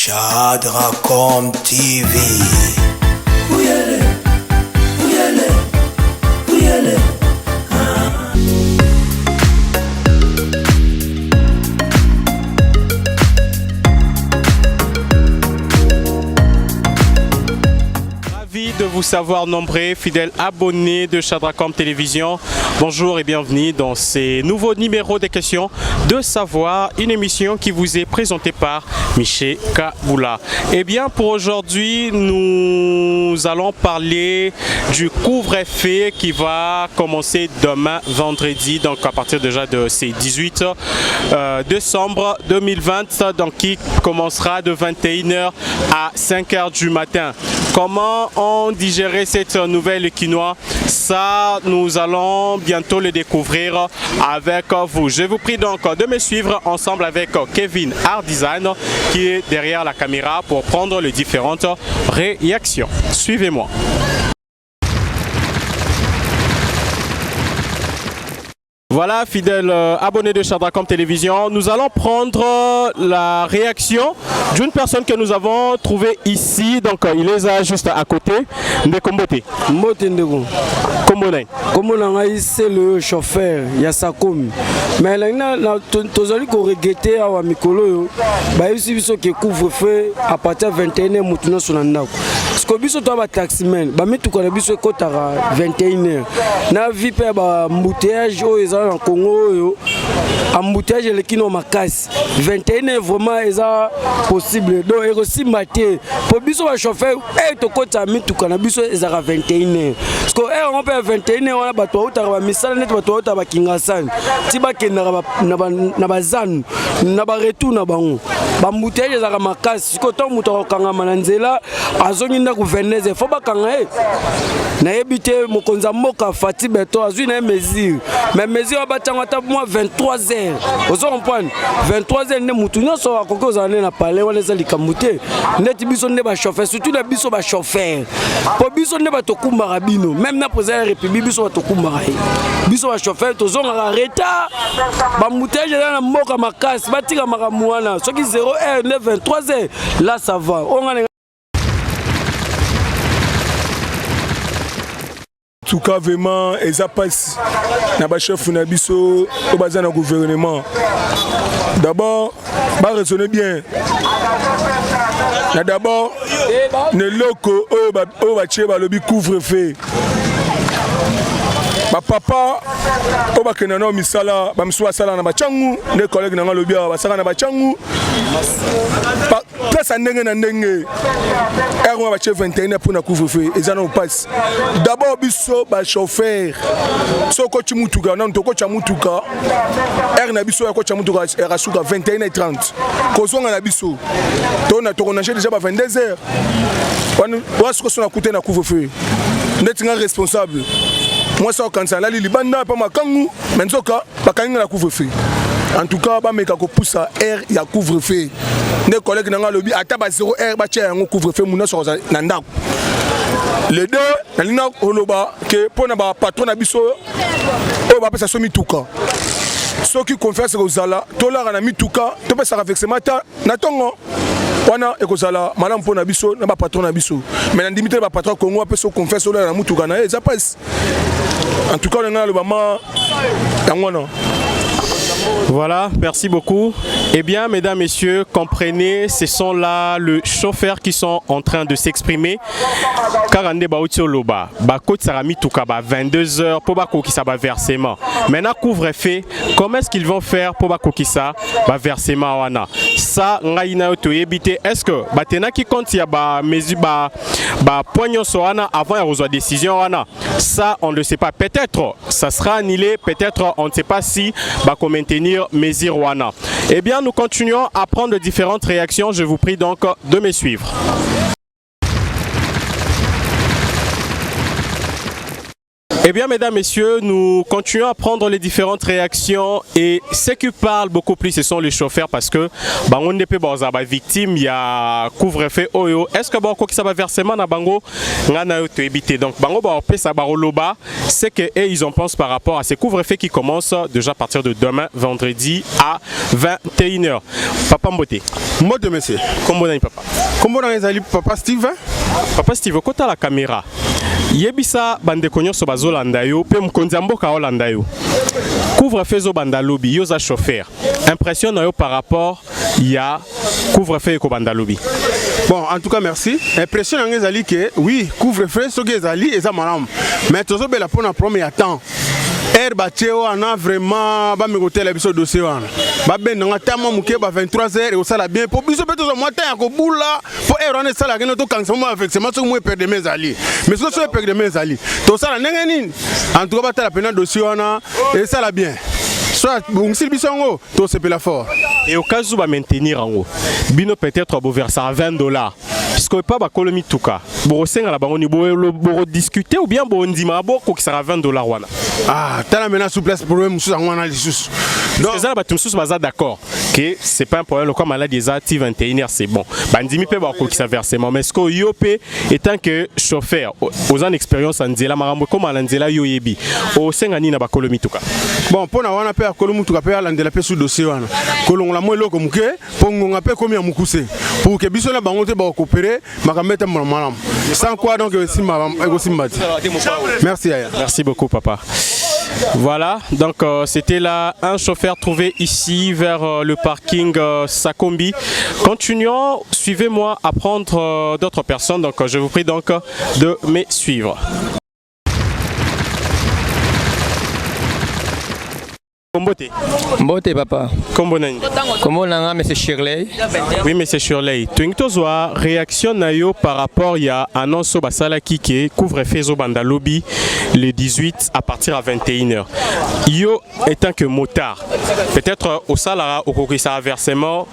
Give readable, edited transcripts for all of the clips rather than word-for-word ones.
Shadracom TV. De vous savoir nombreux, fidèles abonnés de Shadracom Télévision. Bonjour et bienvenue dans ces nouveaux numéros des questions de savoir, une émission qui vous est présentée par Michel Kaboula. Et bien pour aujourd'hui, nous allons parler du couvre-feu qui va commencer demain vendredi, donc à partir déjà de ces 18 décembre 2020, donc qui commencera de 21h à 5h du matin. Comment on digérait cette nouvelle quinoa? Ça, nous allons bientôt le découvrir avec vous. Je vous prie donc de me suivre ensemble avec Kevin Art Design qui est derrière la caméra pour prendre les différentes réactions. Suivez-moi. Voilà, fidèles abonnés de Shadracom Télévision, nous allons prendre la réaction d'une personne que nous avons trouvée ici. Donc, il est là juste à côté. Ndekombote. Mbote Ndeko. Komona c'est le chauffeur Yasakomi. Mais là, tous les gens regretté à Mikolo, bah ici biso qui couvre-feu à partir de 21h mutuna sunanda. Parce que biso toi ba taximen, bah mitu ko biso kotara 21h. Na vie pe ba embouteillage en Congo, embouteillage le kino makasi 21 vraiment est possible donc et aussi maté pour biso ba chauffeur et to kota mituka na biso ezaka 21 parce que on peut 21 on a bato uta ba misala net bato uta ba kingasan tiba kenaka na bazanu na ba retour na bango ba embouteillage ezaka makasi ko to muto kanga mananzela azongi ndako 22 faut ba kanga na ebité mokonza moka Fati Beto azui na mesure mais mesure batanga ta moi 23h vous comprenez 23h ne mutu nyonso akoko ozana na palais wala za likamute ndeti biso ne ba chauffeur surtout na biso ba chauffeur po biso ne ba tokumba rabino même na président république biso ba tokumba biso ba chauffeur tozonga retard ba mutage na mboka makasi batika makamuana soki 0h ne 23h là ça va on en tout cas, vraiment, ils passent dans le chef de Nabiso au bazar du gouvernement. D'abord, raisonnez bien. D'abord, les locaux au couvre-feu. Ma papa, au bakenano misala, bamswa sala na bachangu, les collègues na lobby basala na bachangu. Place ndenge na ndenge. Erwa ba chef 21 pour na couvre-feu, et ça nous passe. D'abord biso ba chauffeur. Soko chimutuka, na ntoko chamutuka. Na biso ya ko chamutuka era suka 21h30. Kozonga na biso. To na to déjà ba 22h. Wa soko so na coûter na couvre-feu. Netinga responsable. Moi, ça, quand ça, là, les Libanda, pas ma kangou, mais en tout cas, pas quand la couvre-feu. En tout cas, bah, mais quand on pousse à air, il y a couvre-feu. Les collègues dans le lobby, à tabac 0 air, bah, tiens, on couvre-feu, mon nom sur Nanda. Les deux, l'ina holoba, que pour na patron abisso, on va passer à ce mituka. Ceux qui confessent aux ala, tout là, on a mituka, tout passe à réflexion, matin, n'attendons. Wana ekozala madame pona biso na ba patron na biso mais na dimité ba patron Congo ape so confesse ola na mutuka na ça passe en tout cas on a le maman ngwana. Voilà, merci beaucoup. Eh bien, mesdames, messieurs, comprenez, ce sont là les chauffeurs qui sont en train de s'exprimer. Karande Baoutio Loba, Bako Tsarami Toukaba, 22h, pour Bako qui ça va versement. Maintenant, couvre-feu, comment est-ce qu'ils vont faire pour Bako qui ça va versement wana? Ça, ngaina to éviter. Est-ce que Batena qui compte, il y a ba mesure ba poignon soana avant de reçoit décision wana? Ça, on ne le sait pas. Peut-être, ça sera annulé. Peut-être, on ne sait pas si Bako maintenir mesure wana. Eh bien, nous continuons à prendre différentes réactions. Je vous prie donc de me suivre. Eh bien, mesdames, messieurs, nous continuons à prendre les différentes réactions et ceux qui parlent beaucoup plus, ce sont les chauffeurs parce que on n'est pas victime, il y a couvre-feu. Est-ce que ça va versement na bango ngana to éviter. Donc bango ba opé ça baroloba, c'est que ils en pensent par rapport à ces couvre-feu qui commencent déjà à partir de demain vendredi à 21h. Papa Mbote. Mbote monsieur. Comment on papa? Comment on est papa Steve? Papa Steve, kota la caméra. Yebisa bande konyo so bazolanda yo pe mkonzi mboka olanda yo. Couvre-feu zo banda lobby yo za chauffeur. Impression na yo par rapport ya couvre-feu ko banda lobby. Bon, en tout cas merci. Impression na ngezali que oui, couvre-feu so gezali eza malam. Mais tozo bela pona premier temps. Air bateo ana vraiment ba megote la biso dossier wana. Ba ben nga tama muke ba 23h et au sala bien pour biso peto zo matin ya ko bula pour air on sala ngeno to kansamo avec c'est maso mo perdre mes alliés. Mais so so perdre mes alliés. To sala ndenge nini? En tout cas ba tala pena dossier wana et sala bien. Soit bon si biso ngo to se pela fort. Et au cas où va maintenir en haut, bino peut-être à verser à $20. Puisque pas bakolomi tuka. Borosenga la bango boro discuter ou bien bon ndima boko qui sera $20 wana. Ah, t'as la menace sous place problème sous en sous. Donc ça ba tumsus baza d'accord que c'est pas un problème comme maladie des actifs 21h c'est bon. Bandimi pe bako qui versement mais ce que yopé étant que chauffeur aux en expérience en nzela marambo comme en nzela yoyebi au sengani na bakolomi tuka. Bon pour na wana pe akolomi tuka pe ala ndela pe sous dossier wana. Kolongola mo eloko muke pour ngonga pe komi ya mukuse pour que biso na bango te ba coopérer makameta malam. Sans quoi donc merci Aya. Merci beaucoup papa. Voilà, donc c'était là un chauffeur trouvé ici vers le parking Sakombi. Continuons, suivez-moi à prendre d'autres personnes, donc je vous prie donc de me suivre. Mbote. Mbote papa. Comment nanga monsieur Shirley? Oui monsieur Shirley. Twingtozwa réaction na yo par rapport ya annonce basala kike couvre-feu zo banda lobby le 18 à partir à 21h. Yo étant que motard, peut-être au salara au kokisa versement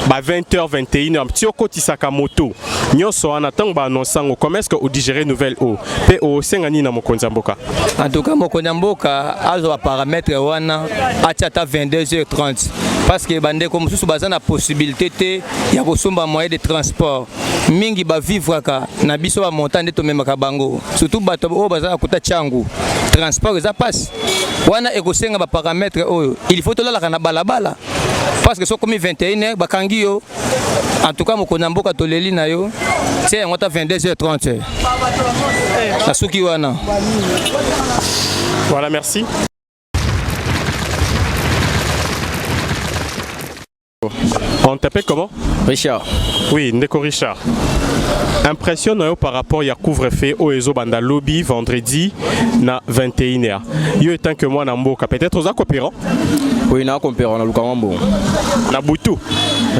ba 20h 21h petit okoti saka moto. Nyonso anatang ba annonçango comment est-ce que au digérer nouvelle eau pe au sengani na mokonza mboka. En tout cas mokonza mboka azo paramètre wana à 22h30 parce que bande comme sous bazana la possibilité il y a kosomba moyen de transport mingi ba vivre ka na biso ba montagne to même ka bango surtout bato o bazana kota changu transport ça passe wana ekosenga ba paramètre oyo il faut to la kana balabala parce que so comme 21h bakangi yo en tout cas mokona mboka to leli na yo c'est ngota 22h30 la suki wana. Voilà, merci. On t'appelle comment? Richard. Oui, Ndeko Richard. Impressionne par rapport à couvre-feu au Ezo Banda Lobby vendredi na 21h. Yo étant que moi Namboka, peut-être aux coopérants? Oui, na coopérant na Lukambo. Na Boutou.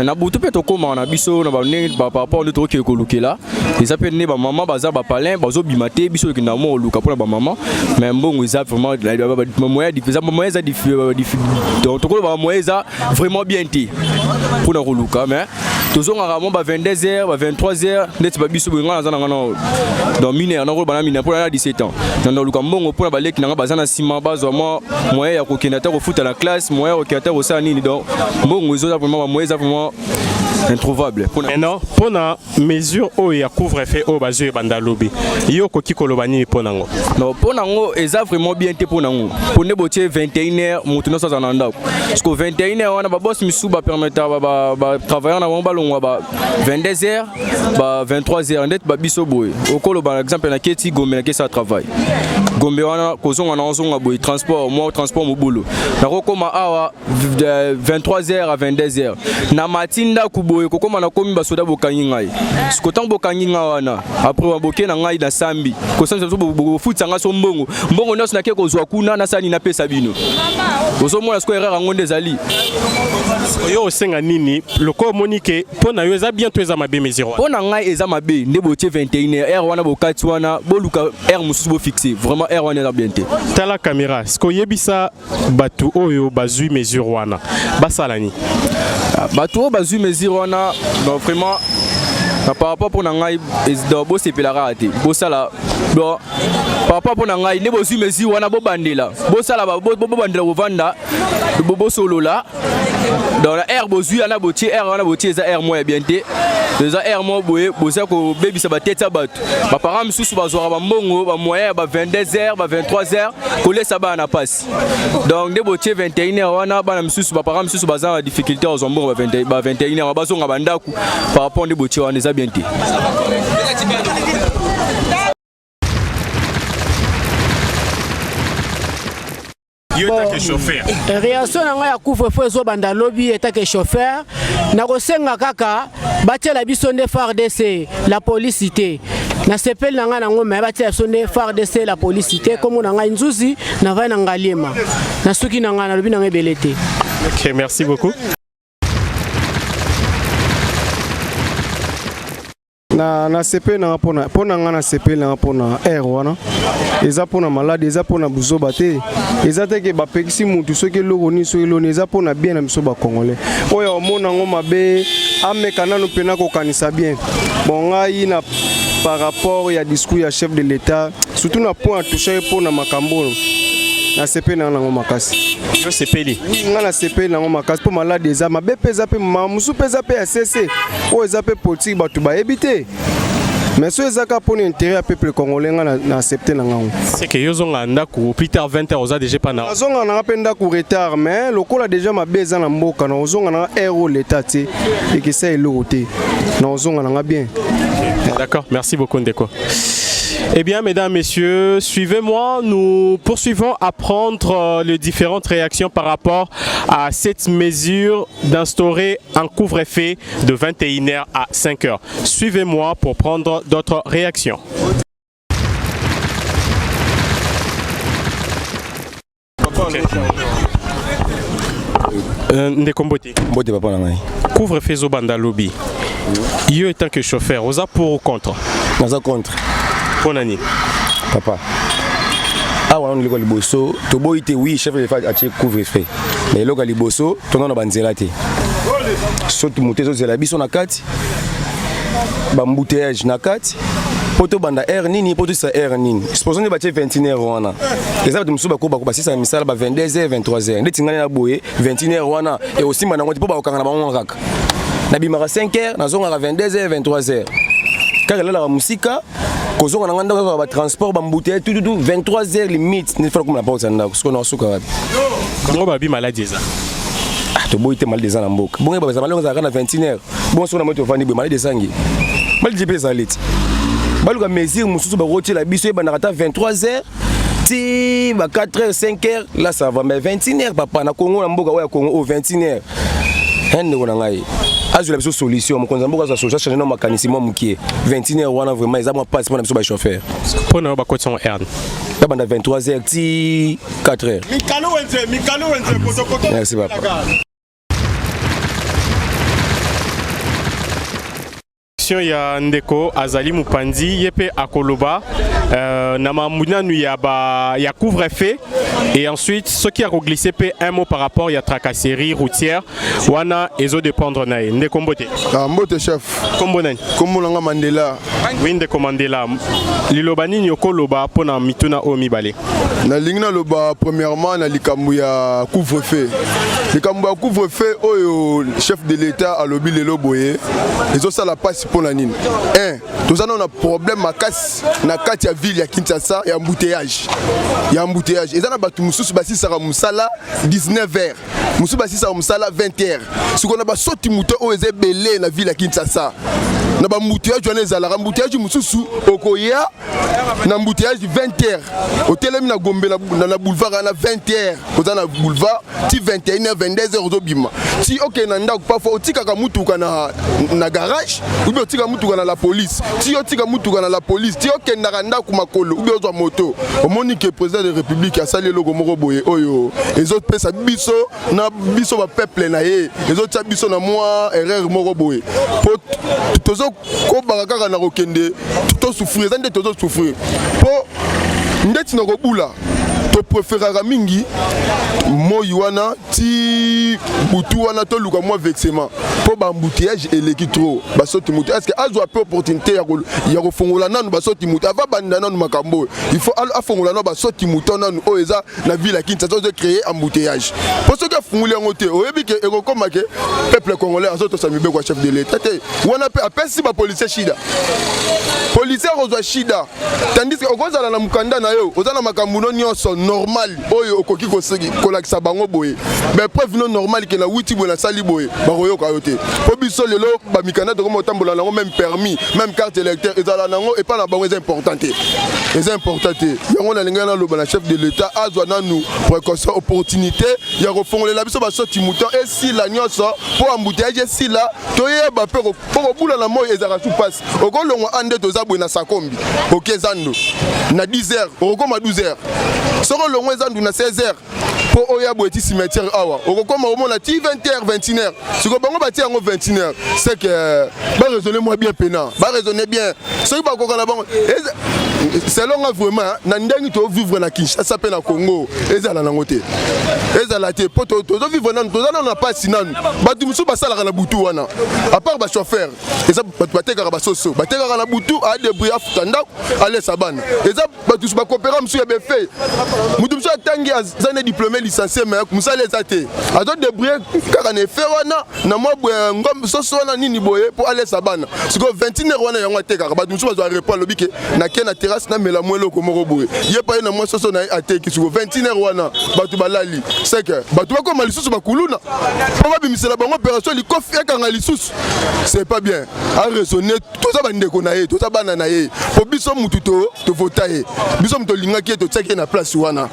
Na Boutou peut comment na biso na ba par rapport au truc que luké là. Ils appellent ne ba maman baza ba palin bazo bimate biso ki na mo luka pour ba maman. Mais bon ils a vraiment moyen de moyen za donc to ko ba moyen za vraiment bien té. Pour na luka mais toujours rarement ba 22h ba 23h net ba biso ngana za ngana dans mineur na ko ba na mineur pour na 17 ans. Dans luka mbongo pour na ba leki na baza na sima bazo moyen ya ko kinata ko futa la classe moyen au kinata au sa nini donc mbongo ils ont vraiment moyen vraiment introuvable. Maintenant, pour la mesure où il y a couvre-feu au bas de Banda Lobby, il y a qui kolobani pour nango. Non, pour nango, ils ont vraiment bien été pour nango. Pour ne botter 21h, monter ça dans l'anda. Parce que 21h, on a boss misu ba permettre ba travailler na ballon ba 22h, ba 23h net ba biso boy. Au colo par exemple na keti gombe na kesa travail. Gombe wana kozonga na zonga boy transport, moi transport mo boulot. Na kokoma awa 23h à 22h. Na matinda boye kokoma na komi basoda bokangi ngai sikotan bokangi nga wana après baboke na ngai na sambi kosanza bo futanga so mbongo nyos na ke kozwa kuna na sani na pesa bino ozo mona sko erreur ngonde zali yo osenga nini loko monike pona yo eza bientôt eza mabe mesiro pona ngai eza mabe nde botie 21h heure wana bokati wana boluka heure mususu bo fixer vraiment heure wana eza bien te tala caméra sko yebisa batu oyo bazui mesure wana basalani bato bazui mesure wana donc vraiment par rapport pour nangai bo sepelara te bo sala par rapport pour nangai ne bo zumezi wana bo bandela bo sala bo bandela bo vanda bo solo là dans la air bo zui ana bo tie air wana bo tie za air moya bien te za air mo boye bo sa ko baby sa ba tete batu ba parents misusu bazora ba mbongo ba moyen ba 22h ba 23h ko laisse ba na passe donc de bo tie 21h wana ba na misusu ba parents misusu baza na difficulté aux mbongo ba 21h ba zonga bandaku par rapport de bo tie wana za bien te. Réaction nanga ya couvre-feu ezo banda lobby etake chauffeur na kosenga kaka batiela biso nde FARDC la policité na sepel nanga nango me batiela biso nde FARDC la policité comme nanga nzuzi na vai na ngalima na suki nanga na lobby nanga belete. OK, merci beaucoup. na CP na pona nga na CP na pona air wana eza pona malade eza pona buzoba te eza te ke bapekisi mutu soki loko ni soki loni eza pona bien na biso ba congolais oyo omona ngo mabe ameka nanu pena ko kanisa bien bon ngai na par rapport ya discours ya chef de l'état surtout na point toucher pona makambo na CP na ngo makasi yo sepeli nga na CP na ngo makasi po malade eza mabe peza pe musu peza pe ya CC o eza pe politique batu ba ebité mais so ezaka pour l'intérêt du peuple congolais na accepter na ngango c'est que yo zonga ndako plus tard 20h oza déjà pas na zonga na penda ku retard mais lokola déjà mabeza na mboka na zonga na euro l'état te et que ça eloko te na zonga na bien. D'accord, merci beaucoup Ndeko. Eh bien, mesdames, messieurs, suivez-moi. Nous poursuivons à prendre les différentes réactions par rapport à cette mesure d'instaurer un couvre-feu de 21h à 5h. Suivez-moi pour prendre d'autres réactions. Okay. Ndekombote. Couvre-feu Zobanda Lobby. Yo étant que chauffeur, osa pour ou contre? Osa contre. Pour Nani. Papa. Ah ouais, on est liboso. Tobo ite oui, chef de l'État a tiré couvre-feu. Mais le liboso, ton nom a banzelate. Surtout monter sur la biso na 4. Bambouteillage na 4. Poto banda air nini, poto sa air nini. Supposons que batie 21h wana. Les autres musu bako bako basi sa misala ba 22h 23h. Ndeti ngana na boye 21h wana et aussi manango tipo ba okanga na bango kaka. Na bimara 5h, na zonga 22h 23h. Car là la musique kozonga na nganda ba transport ba mbouteillage tout 23h limite, ne faut comme la porte ça ndako. Ce qu'on a suka wapi. Kongo ba bi maladie ça. Ah to boy te malade za na mboka. Bonga ba za malongo za na 21h. Bon so na moto fandi be malade sangi. Malade pe za lit. Baluka mesure mususu ba rotier la biso ba na 23h. Si ba 4h 5h là ça va mais 21h papa na Congo na mboka wa Congo au 21h. Hende wona ngai. Azu la biso solution mokonza mboka za solution changer no mécanisme mukie 21h wana vraiment ils a moi passe pour na biso ba chauffeur. Pour na ba coton R. Là banda 23h ti 4h. Mikalo wenze potokoto. Merci papa. Ya Ndeko Azali Mupandi yepe akoloba nama munanu ya couvre-feu et ensuite ce qui a reglissé un mot par rapport ya tracasserie routière wana ezo dépendre nae Ndeko Mbote. Mbote chef. Kombo nani? Kombo nanga Mandela. Oui Ndeko Mandela. Lilobani nyoko loba pona mituna o mibale. Na lingna loba premièrement na likambu ya couvre-feu. Likambu ya couvre-feu oyo chef de l'état a lobi lelo boye. Ezo sala passe pour la nine. Tous on a un problème à casse na kati ya ville ya Kinshasa ya embouteillage. Ya embouteillage. Et ça na batu mususu basi sara musala 19h. Mususu basi sara musala 20h. Ce qu'on a ba soti muto o eze belé na ville ya Kinshasa. Na ba embouteillage wana ezala embouteillage mususu okoya na embouteillage 20h. Hotel na Gombe na boulevard na 20h. Oza na boulevard ti 21h 22h ozobima. Si OK na ndako parfois otika ka mutuka na garage ou bien otika mutuka na la police. Si otika mutuka na la police, ti OK na ndako makolo ou bien ozo moto. Omoni que président de la République a sali logo moko boye oyo. Les autres pesa biso na biso ba peuple na ye. Les autres biso na moi erreur moko boye. Tozo ko baraka na kokende to souffrir, zande tozo souffrir. Po ndeti na kobula to préférera mingi moi wana ti butu wana to luka moi vexement pour bambouteillage eleki trop basoti mutu est-ce que azo peu opportunité ya ko fongola nanu basoti mutu ava banda nanu makambo il faut afongola no basoti mutu nanu o eza na ville ya Kinshasa de créer embouteillage pour ce que fongoli yango te oyebi ke ekokoma ke peuple congolais azoto samibe kwa chef de l'état te wana pe apesi ba policier shida policier ozwa shida tandis que okozala na mukanda na yo ozala makambo nyonso normal oyo okoki kolakisa bango boye mais preuve non normal ke na witi boye na sali boye bakoyoka yo te po biso lelo bamikanda tokoma otambola nango même permis même carte électeur ezala nango epa na bango eza important te yango na linga na loba na chef de l'état azwa nanu précaution opportunité ya kofongolela biso basoti mouton esila nyonso po embouteillage esila toyeba mpe po kobula na moi ezalaka tout passe okolongwa ande toza boye na sakombi okezando na 10h okokoma 12h soko olongwa ezandu na 16h po oya boye ti cimetière awa okokoma omona ti 20h 21h siko bango batie yango 21h c'est que baraisonner moi bien pena baraisonner bien soki bakoka na bango selon nga vraiment na ndenge to vivre na Kinshasa pe na Congo ezala nango te ezala te po to vivre nanu tozala na pasi nanu batu musu basalaka na butu wana à part ba chauffeur eza batu batekaka basoso batekaka na butu a débrouiller afuta ndako ale sabana eza batu ba coopérer musu ya befe mutu musu atangi azane diplômé licencié mais musu ale eza te azo débrouiller kaka na efe wana na mwa ngom soso wana nini boye po ale sabana siko 21h wana yango atekaka batu musu bazo répondre lobike na kena terrasse na mela mwelo ko moko boye ye pa na mwa soso na ateki siko 21h wana batu balali c'est que batu ba koma lisusu bakuluna po babimisela bango opération likofi ekanga lisusu c'est pas bien a raisonner toza bandeko na ye toza bana na ye po biso mutu to votaye biso mutu lingaki to tsaki na place wana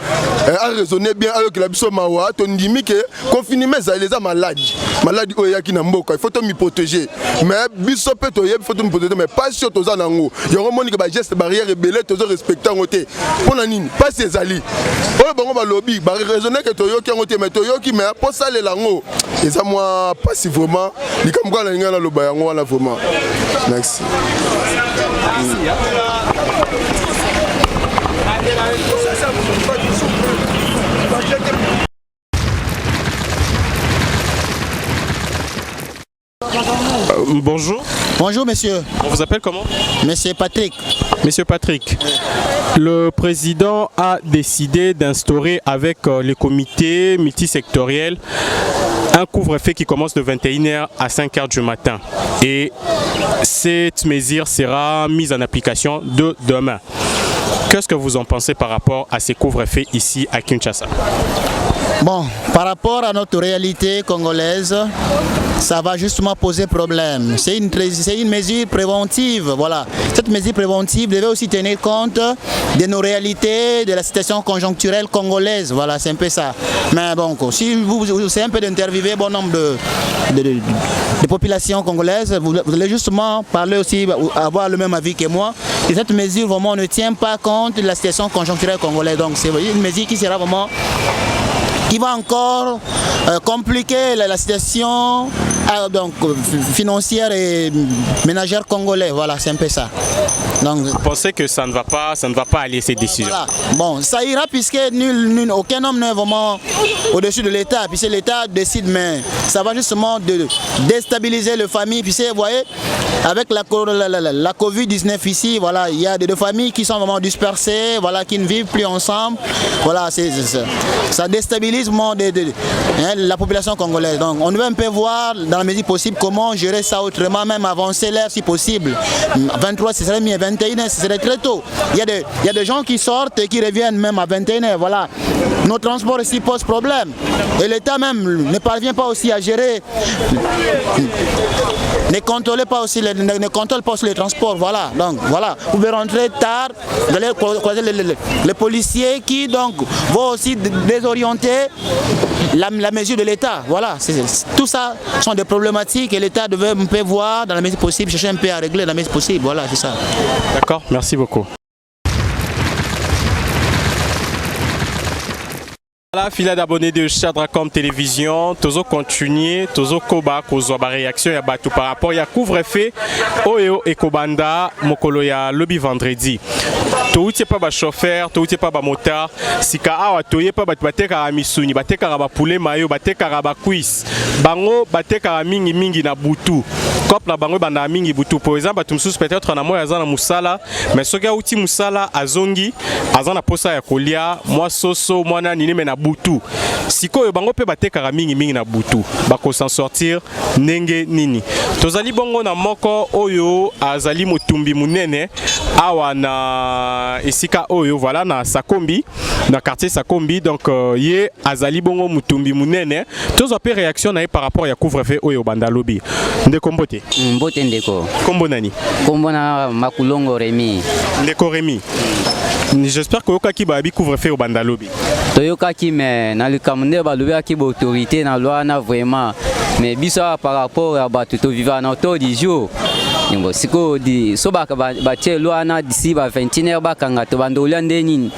a raisonner bien ayo que la biso mawa to ndimi ke confinement za les maladies oyo yaki na mboka il faut to mi protéger mais biso pe to ye faut to mi protéger mais pas sur toza nango yango moni ke ba geste barrière rebelle tozo respecter ngote pona nini pas ezali oyo bango ba lobby ba raisonner que to yoki ngote mais to yoki mais pour ça les lango eza moi pas si vraiment likambo na ngana loba yango wana vraiment merci. Bonjour. Bonjour monsieur. On vous appelle comment? Monsieur Patrick. Monsieur Patrick, le président a décidé d'instaurer avec les comités multisectoriels un couvre-feu qui commence de 21h à 5h du matin. Et cette mesure sera mise en application de demain. Qu'est-ce que vous en pensez par rapport à ces couvre-feux ici à Kinshasa? Bon, par rapport à notre réalité congolaise, ça va justement poser problème. C'est une mesure préventive, voilà. Cette mesure préventive devait aussi tenir compte de nos réalités, de la situation conjoncturelle congolaise, voilà, c'est un peu ça. Mais bon, si vous essayez un peu d'interviewer bon nombre de populations congolaises, vous allez justement parler aussi, avoir le même avis que moi. Et cette mesure vraiment ne tient pas compte de la situation conjoncturelle congolaise. Donc c'est une mesure qui sera vraiment qui va encore compliquer la situation donc, financière et ménagère congolaise. Voilà, c'est un peu ça. Donc, vous pensez que ça ne va pas aller ces décisions? Voilà. Bon, ça ira puisque aucun homme n'est vraiment au-dessus de l'État. Puisque l'État décide, mais ça va justement déstabiliser les familles. Puisque vous voyez, avec la Covid-19 ici, voilà, il y a des familles qui sont vraiment dispersées, voilà, qui ne vivent plus ensemble. Voilà, ça déstabilise la population congolaise. Donc on doit un peu voir dans la mesure possible comment gérer ça autrement, même avancer l'heure si possible. 23 ce serait mieux, 21h ce serait très tôt. Il y a des gens qui sortent et qui reviennent même à 21h. Voilà. Nos transports ici posent problème. Et l'État même ne parvient pas aussi à gérer, ne contrôle pas aussi les transports. Voilà. Donc voilà, vous pouvez rentrer tard, vous allez croiser les policiers qui donc vont aussi désorienter la mesure de l'État. Voilà, tout ça sont des problématiques et l'État devait un peu voir dans la mesure possible, chercher un peu à régler dans la mesure possible. Voilà, c'est ça. D'accord, merci beaucoup. La file d'abonnés de Chadracom Télévision, tozo continuer, tozo koba kozwa ba réaction ya batu par rapport ya couvre-feu oyo ekobanda mokolo ya lobby vendredi. Touti pas ba chauffeur, touti pas ba motard, sika awa toye pas bateka misuni, bateka ba poulet mayo, bateka ba cuisse. Bango bateka mingi na butu. Kop na bango banda mingi butu. Par exemple, batumsus peut-être na moya za na musala, mais soki uti musala azongi, azana posa ya kolia, moi soso, moi na nini na butu. Siko bango pe bateka mingi na butu. Bako s'en sortir nenge nini. Tozali bongo na moko oyo azali mutumbi munene awa na esika oyo voilà na Sakombi, na quartier Sakombi, donc ye azali bongo mutumbi munene. Tozo pe réaction na par rapport ya couvre-feu oyo banda lobby. Ndeko mbote. Mbote ndeko. Kombo nani? Kombo na Makulongo Remi. Ndeko Remi. J'espère que yoka ki ba bi couvre-feu au banda lobby. Toyoka ki mais na lukamunde ba lobby ki ba autorité na loi na vraiment mais biso par rapport à ba tout vivant na auto du jour. Nimbo siko di so ba tie loi na d'ici ba 21h ba kanga to bandolia ndeni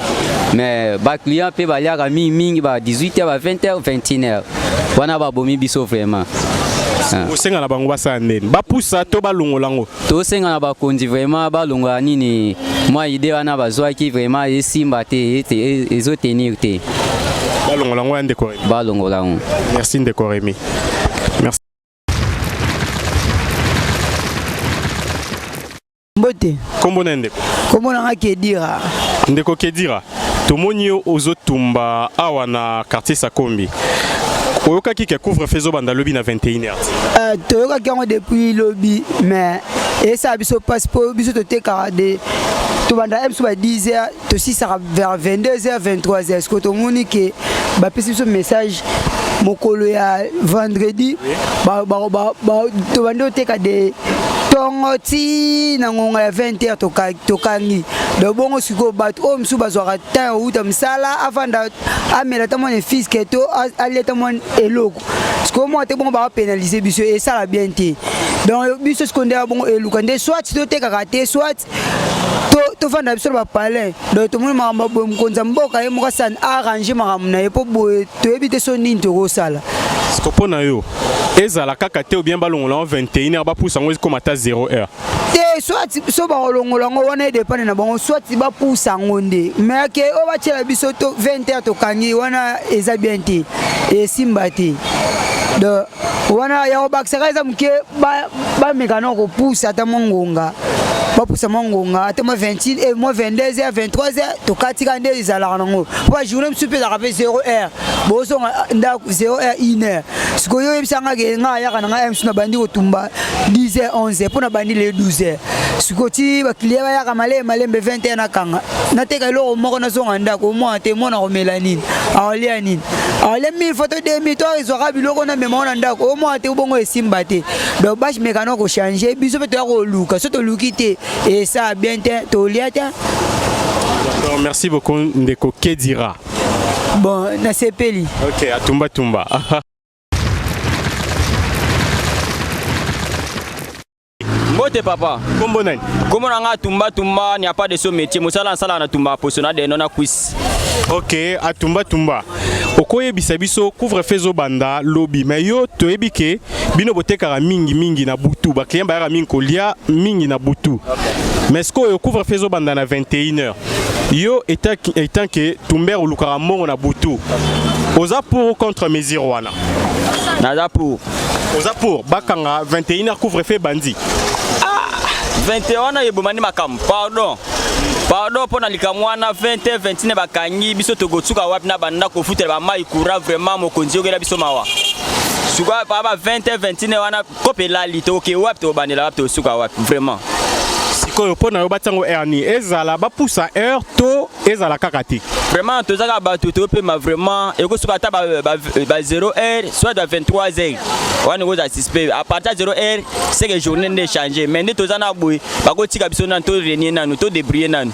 mais ba client pe ba liaka mingi ba 18h ba 20h 21h. Wana ba bomi biso vraiment. Osenga na bango basa ndeni ba poussa to ba longolango to senga na ba kondi vraiment ba longa nini moi idée wana bazwa ki vraiment esimba te ezo tenir te ba longolango ya ndeko ba longolango. Merci ndeko Remi. Merci. Mbote Kombo na ndeko kombo na Kedira ndeko Kedira tomoni ozotumba awa na quartier Sakombi. Oyoka ki couvre-feu banda lobby na 21h. Toyoka ki depuis lobby mais et ça biso passeport biso to teka de to banda M soit 10h to 6 vers 22h 23h. Est-ce que to moni que ba pesi biso message mokolo ya vendredi ba to banda teka de tongoti na ngonga ya 20h to kangi do bongo siko bat o msu bazwaka ta uta msala afanda amela ta mon fils keto aleta mon eloko siko mo te bongo ba pénaliser biso et ça la bien té donc biso siko nda bongo eluka nde soit to teka raté soit to fanda biso ba palais donc to mo mama bo mkonza mboka ye moka san arranger makamuna e po boye to ebite so nini to ko sala siko pona yo ezala kaka te ou bien balongola 21h ba poussa ngo comme ata 0h te soit so ba longola ngo wana dépend na bango soit ba poussa ngonde mais ke o ba tshela biso to 20h to kangi wana eza bien te e simba te de wana ya o bakisa eza mke ba mekano ko poussa ta mongonga ba poussa mongonga ata mo 20 et mo 22h 23h to katika nde ezala nango ba journée msupe za rapé 0h bozo nda 0h 1h siko yo ebisanga ke nga ya kana nga MC na bandi otumba 10h 11h pona bandi le 12h siko ti ba client ba ya ka malembe 21 na kanga na teka lo moko na zonga ndako mo te mo na komela nini aolia nini ale 1000 photo 2000 to ezwaka biloko na mema na ndako mo te bongo esimba te donc bash mekano ko changer biso pe to ko luka so to luki te et ça bien te to lia te. D'accord, merci beaucoup ndeko Kedira. Bon na sepeli. OK, atumba tumba. Mbote papa. Kombo nani? Kombo na nga tumba tumba, il n'y a pas de ce métier. Musala sala na tumba posona de nona quiz. OK, atumba tumba. Okoye bisabiso couvre-feu zo banda lobby mais yo to ebike bino boteka mingi na butu ba client ba mingi kolia mingi na butu. Mais ce que couvre-feu zo banda na 21h. Yo étant que tumber lukara mongo na butu. Oza pour contre mesure wana. Nada pour. Oza pour bakanga 21h couvre-feu bandi. 21 yebomani makam pardon pona likamwana 20 29 bakangi biso togotsuka wapi na banda ko futela ba mai courant vraiment mokonzi okela biso mawa suka pa ba 20 29 wana kopela lito ke wapi to banela wapi to suka wapi vraiment sikoyo pona yo batango erni ezala ba poussa heure to ezala kakati vraiment tozaka ba to pe ma vraiment eko suka ta ba 0h soit à 23h wana go za suspect à partir de 0h c'est que journée ne changer mais ne tozana boy ba ko tika biso nan to renier nan to débrouiller nan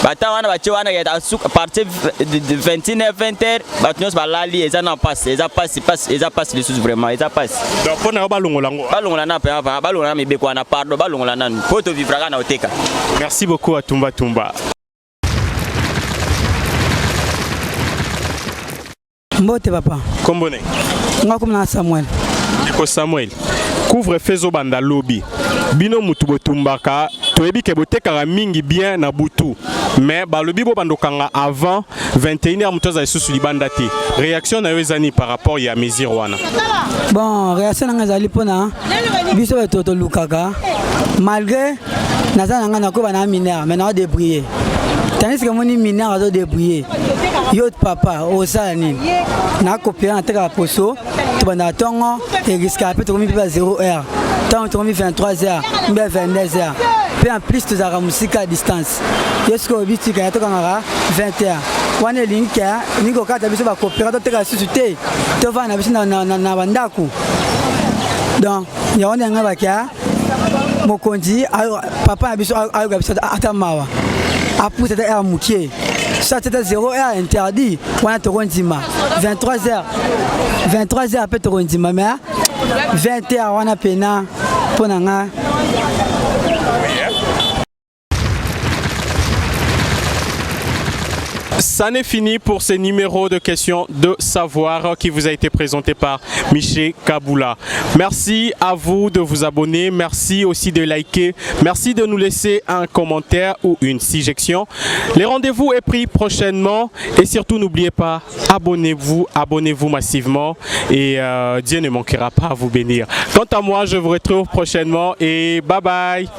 bata wana ba wana ya suka partir de 21h 20h ba tnos ba lali eza na passe les choses vraiment eza passe donc pona yo balongola na pe balongola me be kwa na pardon balongola nan poto vivra na oteka. Merci beaucoup à Tumba Tumba. Mbote papa. Kombone. Nga comme na Samuel. Eko Samuel. Couvre-feu zo banda lobby. Bino mutu botumbaka toyebi ke botekaka mingi bien na butu. Mais balobi bo bandokanga avant 21h mutu za isusu libanda te. Réaction na yo ezani par rapport ya mesure wana. Bon, réaction na ezali pona biso to lukaka malgré naza nanga na ko bana mineur mais na débrouiller. Tandis que mon mineur a débrouiller. Yo papa osala nini na copier na teka poso to banda tongo et risque après to mi 0h tant to mi 23h mbe 22h puis en plus to za musique à distance yesko biti ka to kangara 20h wana link ya niko kata biso ba copier to teka susu te to va na biso na bandaku donc ya wana nga bakia mokonzi papa na biso ayo biso atamawa apouta ta mukie ça c'était 0h interdit on a torondima 23h après torondima mais 20h on a pena pour nanga. Ça n'est fini pour ce numéro de questions de savoir qui vous a été présenté par Miché Kaboula. Merci à vous de vous abonner, merci aussi de liker, merci de nous laisser un commentaire ou une suggestion. Les rendez-vous est pris prochainement et surtout n'oubliez pas, abonnez-vous massivement et Dieu ne manquera pas à vous bénir. Quant à moi, je vous retrouve prochainement et bye bye.